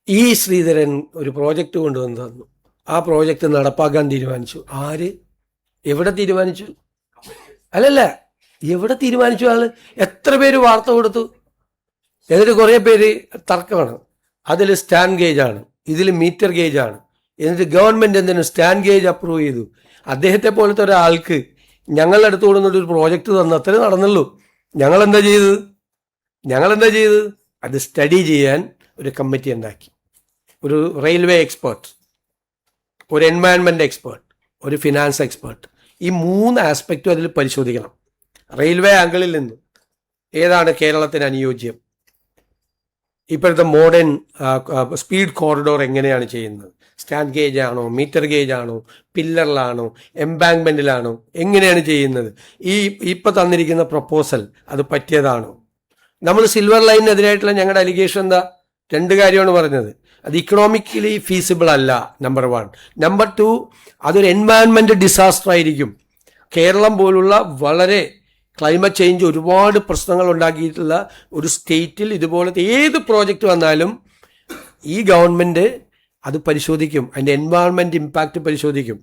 ഈ ശ്രീധരൻ ഒരു പ്രോജക്റ്റ് കൊണ്ടുവന്ന് തന്നു. ആ പ്രോജക്റ്റ് നടപ്പാക്കാൻ തീരുമാനിച്ചു. ആര്? എവിടെ തീരുമാനിച്ചു? അല്ലല്ല, എവിടെ തീരുമാനിച്ചു? ആള് എത്ര പേര് വാർത്ത കൊടുത്തു? എന്നിട്ട് കുറേ പേര് തർക്കമാണ്. അതിൽ സ്റ്റാൻഡ് ഗേജ് ആണ്, ഇതിൽ മീറ്റർ ഗേജ് ആണ്. എന്നിട്ട് ഗവൺമെന്റ് എന്തിനു സ്റ്റാൻഡ് ഗേജ് അപ്രൂവ് ചെയ്തു? അദ്ദേഹത്തെ പോലത്തെ ഒരാൾക്ക് ഞങ്ങളുടെ അടുത്ത് കൊടുന്നിട്ട് ഒരു പ്രോജക്റ്റ് തന്നു, അത്രേ നടന്നുള്ളൂ. ഞങ്ങളെന്താ ചെയ്തത്? അത് സ്റ്റഡി ചെയ്യാൻ ഒരു കമ്മിറ്റി ഉണ്ടാക്കി. ഒരു റെയിൽവേ എക്സ്പേർട്ട്, ഒരു എൻവയൺമെന്റ് എക്സ്പേർട്ട്, ഒരു ഫിനാൻസ് എക്സ്പേർട്ട്, ഈ 3 ആസ്പെക്റ്റും അതിൽ പരിശോധിക്കണം. റെയിൽവേ ആംഗിളിൽ നിന്ന് ഏതാണ് കേരളത്തിന് അനുയോജ്യം, ഇപ്പോഴത്തെ മോഡേൺ സ്പീഡ് കോറിഡോർ എങ്ങനെയാണ് ചെയ്യുന്നത്, സ്റ്റാൻഡ് ഗേജ് ആണോ, മീറ്റർ ഗേജ് ആണോ, പില്ലറിലാണോ, എംബാങ്ക്മെന്റിലാണോ, എങ്ങനെയാണ് ചെയ്യുന്നത്, ഇപ്പൊ തന്നിരിക്കുന്ന പ്രപ്പോസൽ അത് പറ്റിയതാണോ? നമ്മൾ സിൽവർ ലൈനിനെതിരായിട്ടുള്ള ഞങ്ങളുടെ അലിഗേഷൻ എന്താ? 2 കാര്യമാണ് പറഞ്ഞത്. അത് ഇക്കണോമിക്കലി ഫീസിബിൾ അല്ല, നമ്പർ 1. നമ്പർ 2, അതൊരു എൻവയൺമെന്റ് ഡിസാസ്റ്റർ ആയിരിക്കും. കേരളം പോലുള്ള വളരെ ക്ലൈമറ്റ് ചേഞ്ച് ഒരുപാട് പ്രശ്നങ്ങൾ ഉണ്ടാക്കിയിട്ടുള്ള ഒരു സ്റ്റേറ്റിൽ ഇതുപോലത്തെ ഏത് പ്രോജക്റ്റ് വന്നാലും ഈ ഗവൺമെന്റ് അത് പരിശോധിക്കും, അതിന്റെ എൻവയൺമെന്റ് ഇമ്പാക്റ്റ് പരിശോധിക്കും.